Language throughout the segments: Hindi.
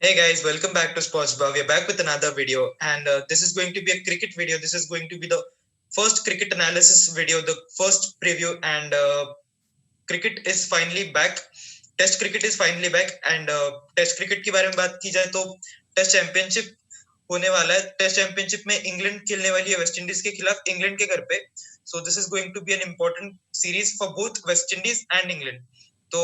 Hey guys, welcome back to Sports Bar. We're back with another video, and this is going to be a cricket video. This is going to be the first cricket analysis video, the first preview, and cricket is finally back. Test cricket is finally back and test cricket के बारे में बात की जाए तो टेस्ट चैंपियनशिप होने वाला है. टेस्ट चैंपियनशिप में इंग्लैंड खेलने वाली है वेस्ट इंडीज के खिलाफ इंग्लैंड के घर पे. So this is going to be an important series for both West Indies and England. तो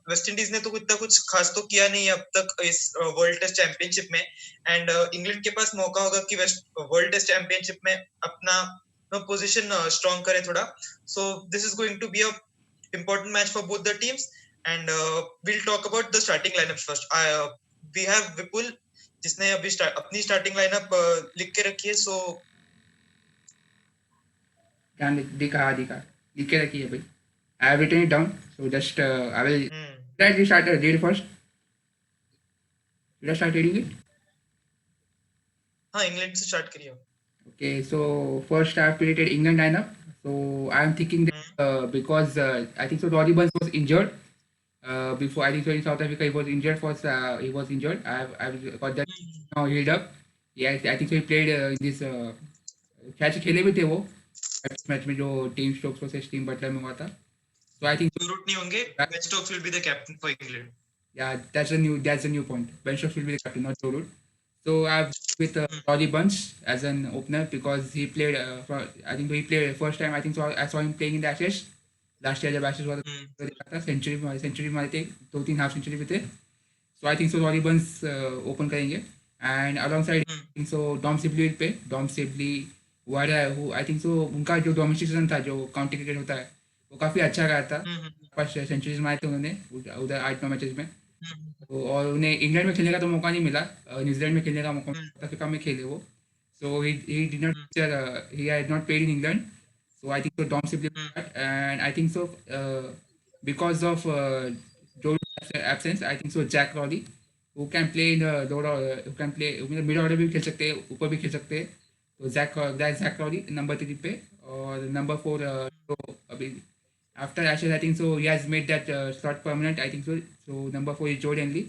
वेस्ट इंडीज ने तो इतना कुछ खास तो किया नहीं अब तक इस वर्ल्ड टेस्ट चैंपियनशिप में, एंड इंग्लैंड के पास मौका होगा कि वर्ल्ड टेस्ट चैंपियनशिप में अपना पोजीशन स्ट्रॉन्ग करे थोड़ा. So this is going to be a important match for both the teams, and we'll talk about the starting lineup first. We have Vipul जिसने अभी अपनी starting lineup लिख के रखी है. So दिखा लिख के रखी है भाई. I have written it down, so just I will directly start read first. Should I start reading it? हाँ, इंग्लैंड से स्टार्ट करिए. Okay, so first I have created England lineup. So I am thinking that because I think so Roddy Burns was injured before. I think so in South Africa he was injured. He was injured. I've got that now healed up. Yeah, I think so he played in this catch खेले भी थे वो मैच में जो team Stokes versus team Buttler में हुआ था. So I think रूट नहीं होंगे. Ben Stokes will be the captain for England. Yeah, that's a new point. Ben Stokes will be the captain, not Joe Root. So I've with Roddy Burns as an opener because he played. I think he played first time. I think so. I saw him playing in the Ashes last year. जब Ashes हुआ था सेंचुरी मारे थे, 2-3 हाफ सेंचुरी भी थे. So I think so Roddy Burns open करेंगे, and alongside I think so Dom Sibley will play. Dom Sibley who I think so उनका जो डोमेस्टिक सीजन था जो काउंटी क्रिकेट होता है वो काफी अच्छा रहा था. 5 सेंचुरीज मारे थे उन्होंने उधर 8-9 मैचेस में. और उन्हें इंग्लैंड में खेलने का तो मौका नहीं मिला, न्यूजीलैंड में खेलने का मौका मिला, अफ्रीका में खेले वो. सो he did not he had not played in England. So I think so Dom Sibley and I think so because of Joe absence I think so Jack Crowley who can play in the who can play mid order भी खेल सकते हैं, ऊपर भी खेल सकते हैं. तो जैक Crowley नंबर 3 पे. और नंबर 4 तो अभी after Ashes, I think so he has made that slot permanent. I think so. So number 4 is Joe Denley.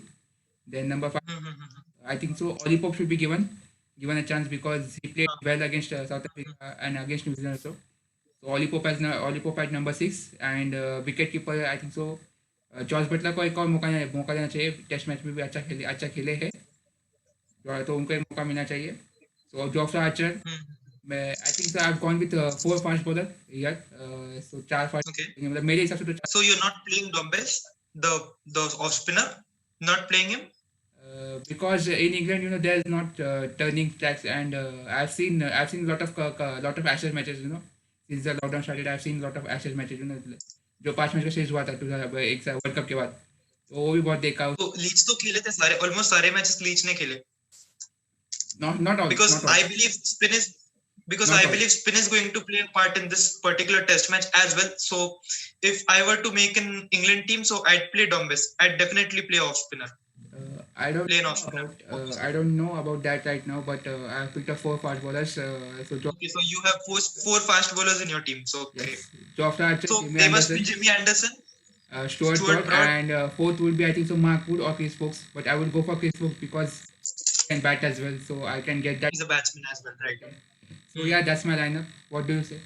Then number 5, I think so Ollie Pope should be given a chance because he played well against South Africa and against New Zealand also. So Ollie Pope at number 6 and wicket keeper I think so George Buttler को एक और मौका देना चाहिए. टेस्ट मैच में भी अच्छा खेले हैं तो उनको एक मौका मिलना चाहिए. So Joshua Archer, I think so I've gone with 4 fast bowler here. So 4 fast. Okay. मतलब मेरे हिसाब से तो So you're not playing Dombes, the off spinner, not playing him. Because in England, there's not turning tracks, and I've seen a lot of Ashes matches. Since the lockdown started, I've seen a lot of Ashes matches. जो 5 मैच का सीरीज हुआ था एक वर्ल्ड कप के बाद, तो वो भी बहुत देखा. तो लीच तो खेले थे सारे, ऑलमोस्ट सारे मैचेस लीच ने खेले. Not all. Because I believe spin is going to play a part in this particular test match as well. So if I were to make an England team, so I'd play Dombes. I'd definitely play off spinner. I don't know about that right now, but I have picked up 4 fast bowlers. Okay, so you have 4 fast bowlers in your team. So okay. Yes. Joshua Archer, so they must be Jimmy Anderson, Stuart Broad, and 4th would be I think so Mark Wood or Chris Fox. But I would go for Chris Fox because he can bat as well, so I can get that. He's a batsman as well, right? So yeah, that's my lineup. What do you say?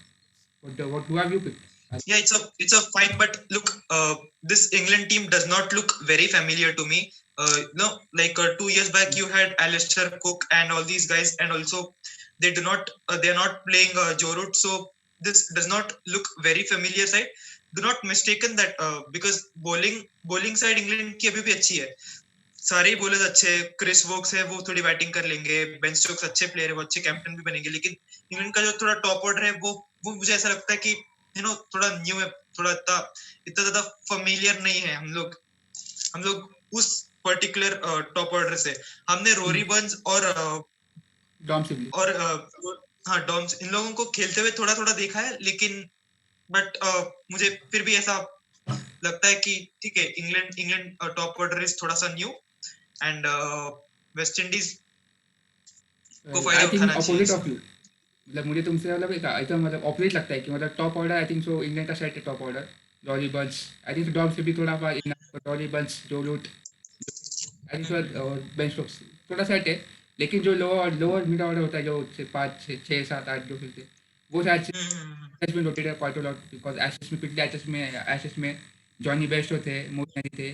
What have you picked? Yeah, it's a fight, but look, this England team does not look very familiar to me. Like 2 years back you had Alistair Cook and all these guys, and also they are not playing Joe Root, so this does not look very familiar side. Do not mistaken that because bowling side England की अभी भी अच्छी है, सारे बॉलर्स अच्छे. क्रिस वोक्स है, वो थोड़ी बैटिंग कर लेंगे. बेन स्टोक्स अच्छे प्लेयर है, वो अच्छे कैप्टन भी बनेंगे. लेकिन इंग्लैंड का जो थोड़ा टॉप ऑर्डर है वो मुझे ऐसा लगता है कि थोड़ा न्यू है, थोड़ा इतना ज्यादा फेमिलियर नहीं है. हम लोग उस पर्टिकुलर टॉप ऑर्डर से हमने रोरी बर्न्स और डॉम सिबली और डॉम्स, इन लोगों को खेलते हुए थोड़ा देखा है. लेकिन बट मुझे फिर भी ऐसा लगता है कि ठीक है, इंग्लैंड टॉप ऑर्डर इज थोड़ा सा न्यू, एंड वेस्ट इंडीज को फायदा उठाना चाहिए. मतलब मुझे तुमसे मतलब ऑपोजिट लगता है कि मतलब top order I think so England का सेट है. Top order Rory Burns, I think Dom Sibley थोड़ा Rory Burns, Joe Root, I think और बेन स्टोक्स थोड़ा सेट है, लेकिन जो लोअर लोअर मिड ऑर्डर होता है जो 5 6 7 8 जो खेलते हैं, वो शायद has been rotated quite a lot because ashes में पिछले एशेस में जॉनी बेस्टो थे, मोइनी थे,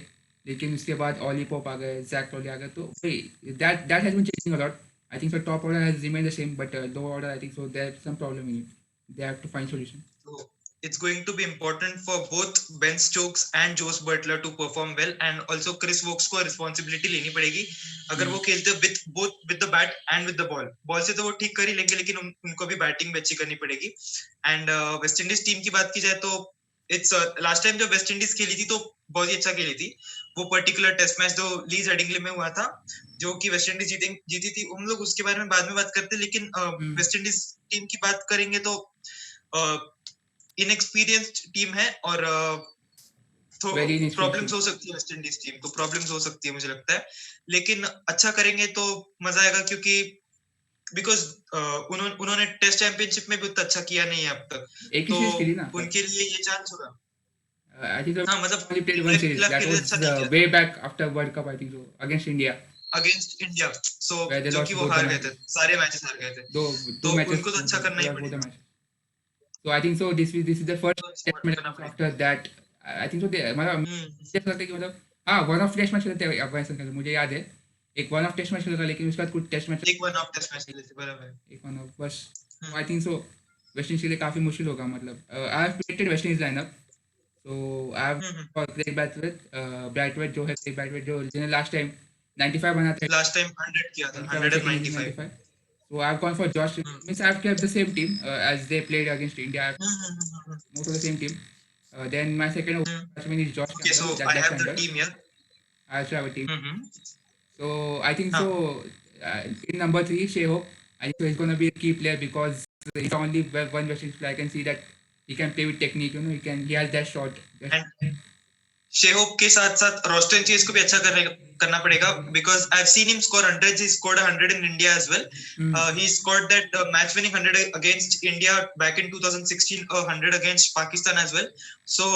लेकिन उसके बाद ऑली पोप आ गए, जैक टॉली आ गए, तो that has been changing a lot. I think so top order has remain the same but low order I think so there some problem in it. They have to find solution. So it's going to be important for both Ben Stokes and Josh Butler to perform well, and also Chris Wokes को responsibility लेनी पड़ेगी. अगर वो खेलते with both with the bat and with the ball से तो वो ठीक कर ही लेंगे, लेकिन उनको भी बैटिंग भी अच्छी करनी पड़ेगी. एंड वेस्ट इंडीज टीम की बात की जाए तो इट्स लास्ट टाइम जब वेस्ट इंडीज खेली थी तो बहुत ही अच्छा खेली थी. वो पर्टिकुलर टेस्ट मैच जो लीज हेडिंगले में हुआ था, जो कि वेस्ट इंडीज जीती थी, हम लोग उसके बारे में बाद में बात करते हैं. लेकिन वेस्ट इंडीज टीम की बात करेंगे तो इनएक्सपीरियंस्ड टीम है, और तो Very inexperienced प्रॉब्लम्स team. हो सकती है वेस्ट इंडीज टीम को, प्रॉब्लम्स हो सकती है मुझे लगता है. लेकिन अच्छा करेंगे तो मजा आएगा, क्योंकि बिकॉज उन्होंने टेस्ट चैंपियनशिप में भी उतना अच्छा किया नहीं है अब तक, एक ही तो सीरीज खेली ना. उनके लिए ये चांस होगा. I think हाँ मतलब only played one series. Luck That के लिए was अच्छा नहीं किया way back after World Cup, I think so, against India, against India. So where they जो lost कि वो both the हार गए थे, matches. सारे मैचेस हार गए थे, Two तो matches, उनको तो अच्छा करना they he lost both the पड़ेगा. matches. So I think so. This is the first तो test सपोर्ट match. करना पड़ेगा. After that, I think so. मतलब मुझे ऐसा लगता है कि मतलब हाँ वन ऑफ टेस्ट मैच खेलते हैं अफगानिस्तान के साथ, मुझे याद है एक वन ऑफ टेस्ट मैच खेला था, लेकिन उसके बाद कुछ टेस्ट मैच एक वन ऑफ टेस्ट मैच खेले थे, बराबर. एक वन ऑफ बस. आई थिंक सो वेस्ट इंडीज के लिए काफ़ी मुश्किल होगा. मतलब I have predicted West Indies lineup. So I have Craig Brathwaite जो है, क्रेग ब्रैथवेट जो जिन्हें लास्ट टाइम 95 बना था, लास्ट टाइम 100 किया था, 195. 95. So I've gone for Josh. Means I've kept the same team as they played against India. Most of the same team. Then my second batsman is Josh Okay, Campbell, so that I have the left-hander. team here. I also have a team. Mm-hmm. So I think Huh. so. In number 3, Shea Hope. I think so he's going to be a key player because he's only one West Indies player. I can see that he can play with technique. You know, he has that shot. And शेहोप के साथ साथ रोस्टन चेज को भी अच्छा करना पड़ेगा, because I've seen him score hundreds. He scored 100 in India as well. He scored that match-winning 100 against India back in 2016, 100 against Pakistan as well. So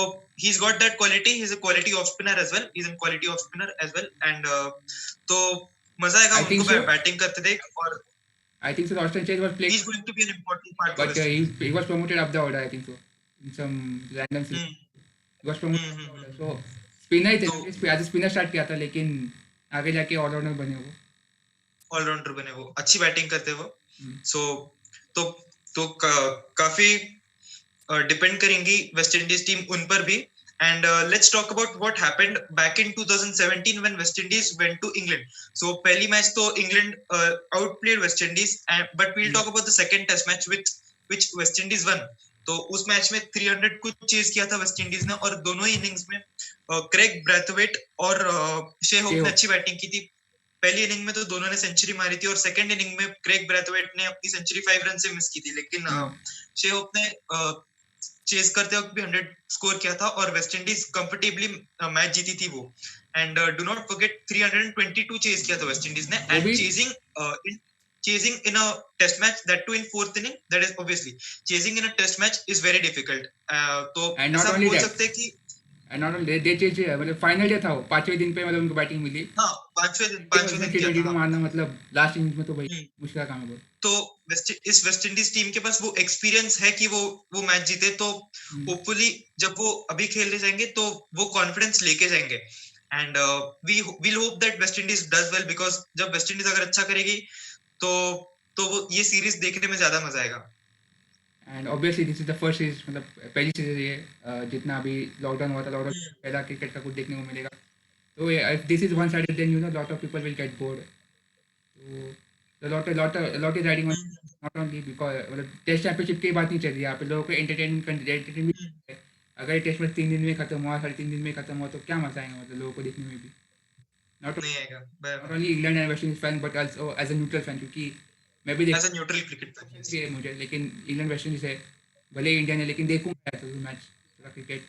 he's got that quality. He's a quality off spinner as well. He's a quality off spinner as well. And तो मजा आएगा उनको बैटिंग करते देख. और I think so. Austin Chase was playing. He's going to be an important part. But he was promoted up the order. I think so. In some random season. He was promoted. So spinner थे, एज स्पिनर स्टार्ट किया था, लेकिन आगे जाके ऑलराउंडर बने वो. अच्छी बैटिंग करते वो. सो तो काफी डिपेंड करेंगी वेस्ट इंडीज टीम उन पर भी. And let's talk about what happened back in 2017 when West Indies went to England. So पहली मैच तो England outplayed West Indies, but we'll talk about the second test match which West Indies won. तो उस मैच में 300 कुछ चेज किया था वेस्ट इंडीज ने, और दोनों ही इनिंग्स में क्रेग ब्रैथवेट और शे होप ने अच्छी बैटिंग की थी. पहली इनिंग में तो दोनों ने सेंचुरी मारी थी, और सेकंड इनिंग में क्रेग ब्रैथवेट ने अपनी सेंचुरी 5 रन से मिस की थी, लेकिन शे होप ने चेस करते वक्त भी 100 स्कोर किया था, और वेस्ट इंडीज कंफर्टेबली मैच जीती थी वो. And do not forget 322 chase किया था वेस्ट इंडीज ने, and chasing in a test match, that too in fourth inning, that is obviously chasing in a test match is very difficult. तो ऐसा बोल सकते हैं कि and not only they changed, मतलब फाइनल डे था वो, 5वें दिन पे मतलब उनको बैटिंग मिली. हाँ, पांचवें दिन किया था मारना, मतलब लास्ट इनिंग्स में तो भाई मुश्किल काम है. तो इस वेस्ट इंडीज टीम के पास वो एक्सपीरियंस है कि वो मैच जीते, तो होपफुली जब वो अभी खेलने जाएंगे तो वो कॉन्फिडेंस लेके जाएंगे. And we will hope that West Indies does well, because जब वेस्ट इंडीज अगर अच्छा करेगी तो वो ये सीरीज देखने में ज्यादा मजा आएगा. And obviously this is the first series, मतलब पहली सीरीज ये जितना अभी लॉकडाउन हुआ था, लॉकडाउन पहला क्रिकेट का कुछ देखने को मिलेगा. तो if this is one sided then you know lot of people will get bored. तो lot is riding on, not only because मतलब टेस्ट चैंपियनशिप की बात नहीं चल रही है यहाँ पे, लोगों को एंटरटेनमेंट. अगर टेस्ट मैच 3 दिन में खत्म हुआ, 3.5 दिन में खत्म हुआ, तो क्या मजा आएगा मतलब लोगों को देखने में भी. Not only England and West Indies fan, but also as a neutral fan, क्योंकि मैं भी as a neutral cricket fan है मुझे, लेकिन इंग्लैंड वेस्ट इंडीज है, भले इंडियन है, लेकिन देखूंगा तो मैच थोड़ा क्रिकेट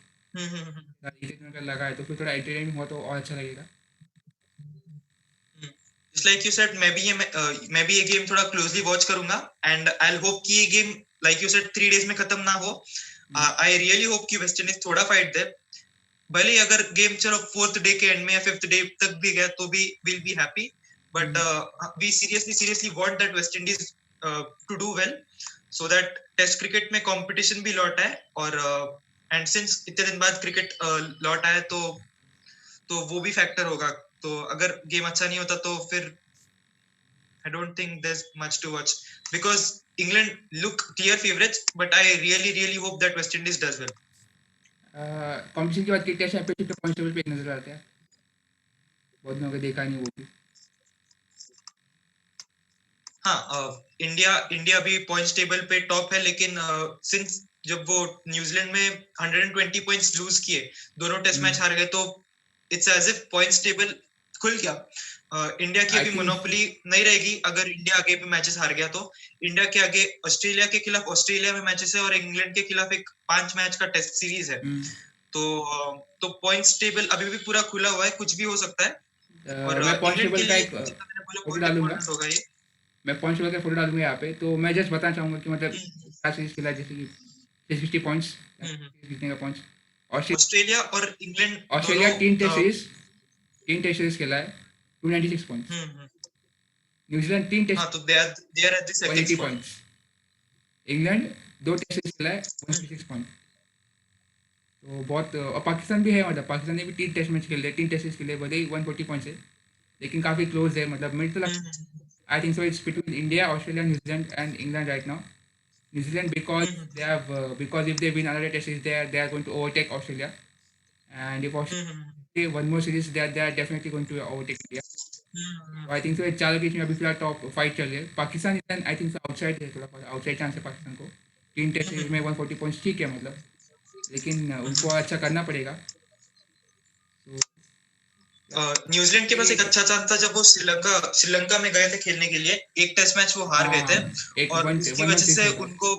लगा है तो फिर थोड़ा एंटरटेनमेंट हुआ तो और अच्छा लगेगा. Just like you said, मैं भी ये गेम थोड़ा क्लोजली वॉच करूंगा, एंड आई होप कि ये game like you said 3 days में खत्म ना हो. I really hope कि वेस्ट इंडीज थोड़ा फाइट दे, भले ही अगर गेम चलो 4th डे के एंड में या 5th डे तक भी गया तो भी will be happy, but we seriously want that West Indies to do well, so that test cricket में कंपटीशन भी लौटा है, और एंड सिंस इतने दिन बाद क्रिकेट लौटा है तो वो भी फैक्टर होगा। तो अगर गेम अच्छा नहीं होता तो फिर I don't think there's much to watch, because England look clear favorites, but I really hope that West Indies does well. Competition की बात की, टेस्ट चैंपियनशिप के पॉइंट टेबल पे नजर आता है, बहुत दिनों का देखा नहीं वो भी। हाँ, इंडिया भी पॉइंट्स टेबल पे टॉप है, लेकिन सिंस जब वो न्यूजीलैंड में 120 पॉइंट्स लूज किए, दोनों टेस्ट मैच हार गए, तो it's as if points table खुल गया। इंडिया की I अभी think- मोनोपोली नहीं रहेगी अगर इंडिया आगे भी मैचेस हार गया तो। इंडिया के आगे ऑस्ट्रेलिया के खिलाफ ऑस्ट्रेलिया में मैचेस है, और इंग्लैंड के खिलाफ एक 5 मैच का टेस्ट सीरीज है। तो पॉइंट्स टेबल अभी भी पूरा खुला हुआ है, कुछ भी हो सकता है। और मैं पॉइंट इंग्लैंड के टेबल का लिए एक जितना मैंने बोला फोटो बहुत डालूंगा, इंपॉर्टेंट होगा ये। मैं पॉइंट टेबल का फोटो डालूंगा यहाँ पे। तो मैं जस्ट बताना चाहूंगा कि मतलब हम्म, क्या सीरीज खेला, जैसे कि 360 पॉइंट्स हम्म, जीतने का पॉइंट्स। ऑस्ट्रेलिया और इंग्लैंड ऑस्ट्रेलिया दोनों 3 टेस्ट सीरीज खेला है, 296 पॉइंट्स। न्यूजीलैंड 3 टेस्ट, हाँ, तो they are at the second 180 spot. Points. England 2 test series खेला है, 156 पॉइंट। तो बहुत, और पाकिस्तान भी है, मतलब पाकिस्तान ने भी 3 टेस्ट मैच खेले, 3 टेस्ट सीरीज खेले, भले ही 140 पॉइंट्स है, लेकिन काफ़ी क्लोज है। मतलब मुझे तो लगता, आई think so it's between India, Australia, New Zealand and England right now. New Zealand, because if they win another test series, they are going to overtake Australia, and if Australia one more series, they are definitely going to overtake India. So I think so 4 case में अभी फिलहाल टॉप 5 चल रहे हैं। पाकिस्तान आई थिंक आउटसाइड है, थोड़ा आउटसाइड चांस है पाकिस्तान को। 3 टेस्ट सीरीज में 140 पॉइंट्स ठीक है मतलब, लेकिन उनको अच्छा करना पड़ेगा। न्यूजीलैंड के पास एक अच्छा चांस था जब वो श्रीलंका में गए थे खेलने के लिए, एक टेस्ट मैच वो हार गए थे, एक और वन उसकी वन वजह सीरीज से खेला। उनको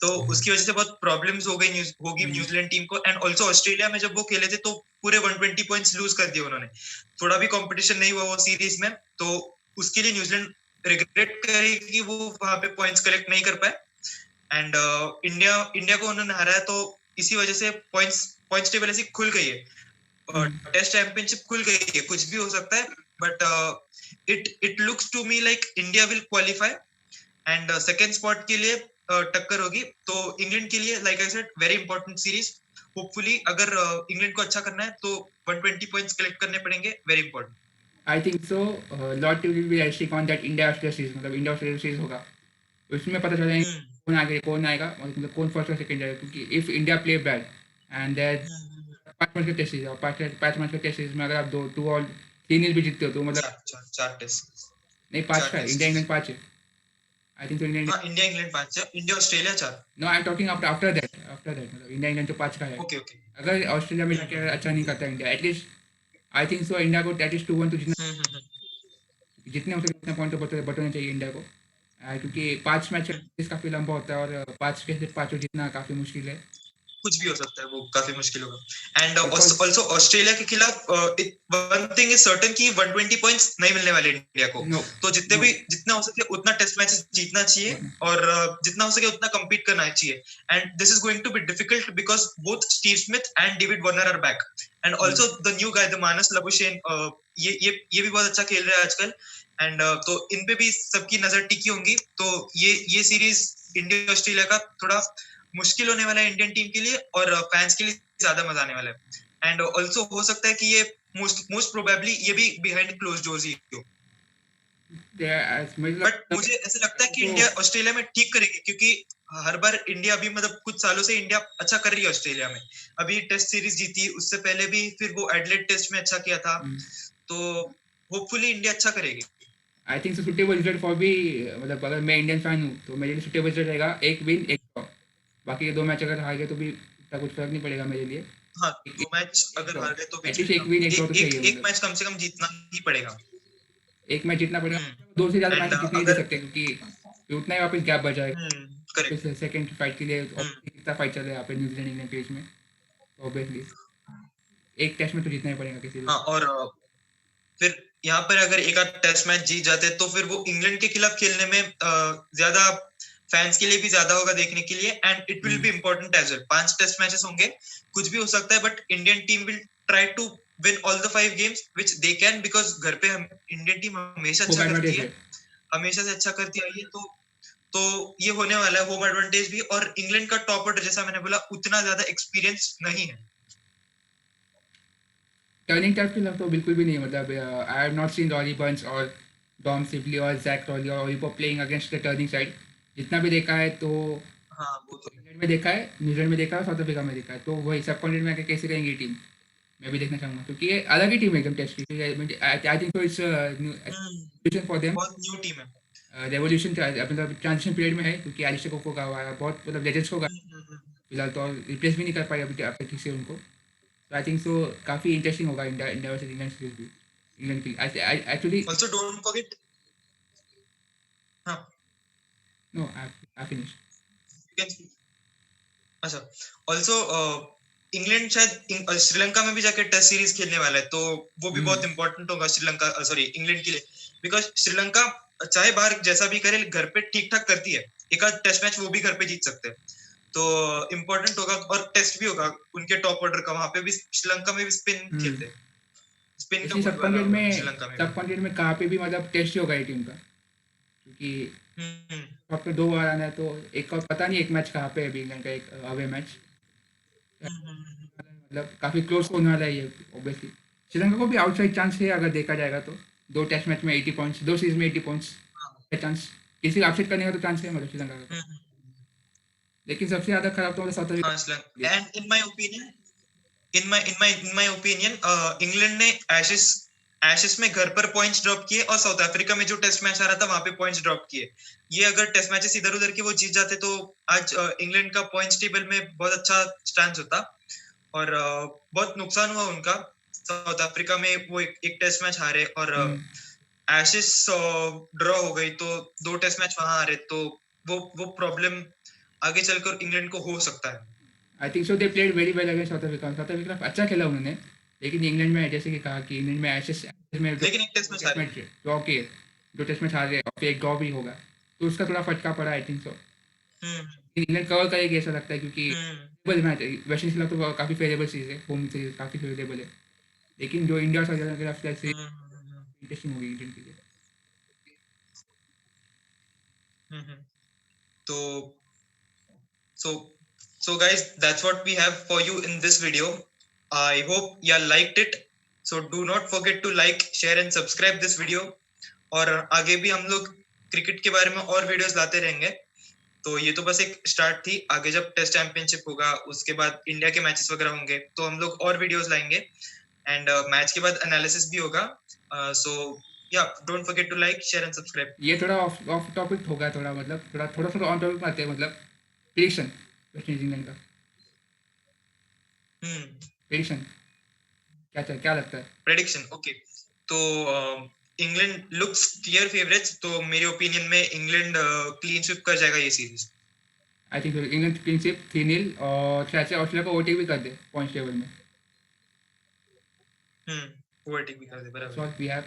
तो उसकी वजह से बहुत प्रॉब्लम्स हो गई होगी न्यूजीलैंड टीम को। एंड ऑल्सो ऑस्ट्रेलिया में जब वो खेले थे तो पूरे 120 पॉइंट्स लूज कर दिए उन्होंने, थोड़ा भी कंपटीशन नहीं हुआ वो सीरीज में, तो उसके लिए न्यूजीलैंड रिग्रेट करेगी कि वो वहां पे पॉइंट्स कलेक्ट नहीं कर पाए। एंड इंडिया को उन्होंने हराया, तो इसी वजह से पॉइंट्स टेबल ऐसी खुल गई है, टेस्ट चैंपियनशिप खुल गई है, कुछ भी हो सकता है, but it looks to me like India will qualify, and second spot के लिए टक्कर होगी। तो इंग्लैंड के लिए like I said very important series, hopefully अगर इंग्लैंड को अच्छा करना है तो 120 पॉइंट्स कलेक्ट करने पड़ेंगे, very important. I think so lot will be resting on that India Australia series, मतलब इंडिया ऑस्ट्रेलिया सीरीज होगा, उसमें पता चल जाएगा कौन आएगा, मतलब कौन फर्स्ट और सेकंड जाएगा। क्योंकि if India play bad and that 5 match का टेस्ट सीरीज, और 5 मैच का टेस्ट सीरीज में अगर आप 2 और 3 भी जीतते हो तो मतलब चार टेस्ट नहीं, 5 का है, इंडिया इंग्लैंड 5 है आई थिंक। तो India India England 5, India Australia 4। No, I am talking after that मतलब इंडिया इंग्लैंड तो 5 का है। Okay okay. अगर ऑस्ट्रेलिया में जाके अगर अच्छा नहीं करता India, at least I think so India को एटलीस्ट 2-1 तो जितने हो सके उतना पॉइंट तो बटोरना चाहिए इंडिया को। क्योंकि 5 मैच काफी लंबा होता है, और 5 के 5 जीतना काफी मुश्किल है। कुछ भी हो सकता है, वो काफी मुश्किल होगा। एंड ऑल्सो ऑस्ट्रेलिया के खिलाफ वन थिंग इज सर्टेन कि 120 पॉइंट्स नहीं मिलने वाले इंडिया को। तो जितना हो सके उतना टेस्ट मैचेस जीतना चाहिए, और जितना हो सके उतना compete करना चाहिए। And this is going to be difficult because both Steve Smith and David Warner are back, and also the new guy the Marnus Labuschagne, ये भी बहुत अच्छा खेल रहा है आजकल। एंड तो इन पे भी सबकी नजर टिकी होंगी। तो ये सीरीज इंडिया ऑस्ट्रेलिया का थोड़ा मुश्किल होने वाला है इंडियन टीम के लिए, और फैंस के लिए ज्यादा मजा आने वाला है। एंड ऑल्सो हो सकता है कि ये मोस्ट प्रोबेबली ये भी बिहाइंड क्लोज डोर्स ही हो। बट मुझे ऐसा लगता है कि इंडिया ऑस्ट्रेलिया में ठीक करेगी, क्योंकि हर बार इंडिया भी मतलब कुछ सालों से इंडिया अच्छा कर रही है ऑस्ट्रेलिया में। अभी टेस्ट सीरीज जीती, उससे पहले भी फिर वो एडलेड टेस्ट में अच्छा किया था, तो होपफुली इंडिया अच्छा करेगी। I think suitable result for भी, मतलब अगर मैं इंडियन फैन हूँ तो मेरे लिए सुटेबल रिजल्ट रहेगा 1 विन 1 ड्रॉ। बाकी के 2 मैच अगर हार गए तो भी इतना कुछ फर्क नहीं पड़ेगा मेरे लिए। हाँ, 2 मैच अगर हार गए तो भी एटलीस्ट 1 विन 1 ड्रॉ तो चाहिए, एक मैच कम से कम जीतना ही पड़ेगा। 1 मैच जीतना पड़ेगा, 2 से ज्यादा मैच जीतने नहीं दे सकते, क्योंकि उतना ही वापस गैप बच जाएगा सेकंड फाइट के लिए। कितना फाइट चल रहा है यहाँ पे न्यूजीलैंड इंग्लैंड के बीच में, ऑब्वियसली एक टेस्ट में तो जीतना ही पड़ेगा किसी भी। हाँ, और फिर यहाँ पर अगर एक आध टेस्ट मैच जीत जाते तो फिर वो इंग्लैंड के खिलाफ खेलने में ज्यादा फैंस के लिए भी ज्यादा होगा देखने के लिए, and it will be important as well. 5 test matches होंगे, कुछ भी हो सकता है, but Indian team will try to win all the 5 games which they can, because घर पे हम इंडियन टीम हमेशा होम अच्छा करती एडवांटेज है, है. हमेशा से अच्छा करती आई है. तो ये होने वाला है होम एडवांटेज भी. और इंग्लैंड का टॉप ऑर्डर जैसा मैंने बोला उतना ज्यादा एक्सपीरियंस नहीं है. टर्निंग टाइप के लग तो बिल्कुल भी नहीं, मतलब I have not seen Rory Burns और डॉम सिबली और जैक रॉली और Ollie Pope playing against the turning side. जितना भी देखा है तो हाँ वो तो है. इंग्लैंड में देखा है, न्यूजीलैंड में देखा है, साउथ अफ्रीका में देखा है, तो वही सब कॉन्टिनेंट में आके कैसे रहेंगी टीम, मैं भी देखना चाहूँगा, क्योंकि ये अलग ही टीम है एकदम टेस्ट की. आई think so it's revolution for them. बहुत न्यू टीम है. रेवोल्यूशन मतलब ट्रांजिशन पीरियड में है, क्योंकि आलिशा कोको का हुआ है, बहुत मतलब लेजेंड्स को फिलहाल तो रिप्लेस भी नहीं कर पाए अभी अब तक ठीक से उनको. तो आई थिंक सो काफ़ी इंटरेस्टिंग होगा India India versus England series भी. इंग्लैंड के लिए एक्चुअली ऑल्सो डोंट फॉरगेट. हाँ, no I finish. you can speak. अच्छा, ऑल्सो इंग्लैंड शायद श्रीलंका में भी जाके टेस्ट सीरीज खेलने वाला है, तो वो भी बहुत इंपॉर्टेंट होगा श्रीलंका, सॉरी इंग्लैंड के लिए, बिकॉज श्रीलंका चाहे बाहर जैसा भी करे घर पे ठीक ठाक करती है. एक आध टेस्ट मैच वो भी घर पे जीत सकते हैं, तो इम्पोर्टेंट होगा. और टेस्ट भी होगा उनके टॉप ऑर्डर का, वहां पे भी श्रीलंका में भी स्पिन खेलते हैं. स्पिन का इसलिए सब बोलबाला कॉन्टिनेंट होगा में श्रीलंका में. सब कॉन्टिनेंट में कहाँ पे भी मतलब टेस्ट ही होगा ये टीम का, क्योंकि हम्म. अब तो 2 बार आना है, तो एक और पता नहीं एक मैच कहाँ पे है अभी इंग्लैंड का, एक अवे मैच, मतलब काफ़ी क्लोज होने वाला है ये ऑब्वियसली. श्रीलंका को भी आउटसाइड चांस है अगर देखा जाएगा तो. 2 टेस्ट मैच में 80 पॉइंट्स, 2 सीरीज में 80 पॉइंट्स है चांस. किसी को अपसेट करने का तो चांस है मतलब श्रीलंका का. लेकिन सबसे ज़्यादा खराब तो मतलब साउथ हाँ, Africa. Sri Lanka. And in my opinion England ने एशेस में घर पर पॉइंट्स ड्रॉप किए, और साउथ अफ्रीका में जो टेस्ट मैच आ रहा था वहां पे पॉइंट्स ड्रॉप किए. ये अगर टेस्ट मैचेस इधर उधर के वो जीत जाते तो आज इंग्लैंड का पॉइंट्स टेबल में बहुत अच्छा स्टैंड होता. और बहुत नुकसान हुआ उनका. साउथ अफ्रीका में वो एक टेस्ट मैच हारे, और एशेस ड्रॉ हो गई, तो 2 टेस्ट मैच वहां हारे, तो वो प्रॉब्लम आगे चलकर इंग्लैंड को हो सकता है. I think so they played very well against south Africa. South Africa अच्छा खेला उन्होंने, लेकिन इंग्लैंड में जैसे कि कहा कि इंग्लैंड में एशेस में लेकिन एक टेस्ट मैच हारे. ड्रॉ किए, 2 टेस्ट मैच हार गए और फिर एक ड्रॉ भी होगा, तो उसका थोड़ा फटका पड़ा आई थिंक सो. इंग्लैंड कवर करेगी ऐसा लगता है, क्योंकि मैच वेस्ट इंडीज के खिलाफ तो काफ़ी फेवरेबल सीरीज है, होम सीरीज काफ़ी फेवरेबल है, लेकिन जो इंडिया और साउथ अफ्रीका के खिलाफ इंटरेस्टिंग होगी इंडियन के लिए. तो so so guys, that's what we have for you in this video. I hope you liked it. So do not forget to like, share and subscribe this video. और आगे भी हम लोग क्रिकेट के बारे में और वीडियोस लाते रहेंगे. तो ये तो बस एक स्टार्ट थी. आगे जब टेस्ट चैंपियनशिप होगा, उसके बाद इंडिया के मैचेस वगैरह होंगे, तो हम लोग और वीडियोस लाएंगे, एंड मैच के बाद एनालिसिस भी होगा. So yeah don't forget to like, share and subscribe. ये थोड़ा ऑफ टॉपिक होगा, थोड़ा मतलब थोड़ा ऑन टॉपिक में आते हैं, मतलब प्रेडिक्शन वेस्ट इंडीज इंग्लैंड का. प्रेडिक्शन क्या लगता है? Prediction okay. तो इंग्लैंड लुक्स क्लियर फेवरेट्स, तो मेरे ओपिनियन में इंग्लैंड क्लीन स्वीप कर जाएगा ये series. I think England clean sweep 3-0, और शायद से ऑस्ट्रेलिया को ओवरटेक भी कर दे पॉइंट्स टेबल में. ओवरटेक भी कर दे, बराबर. So we have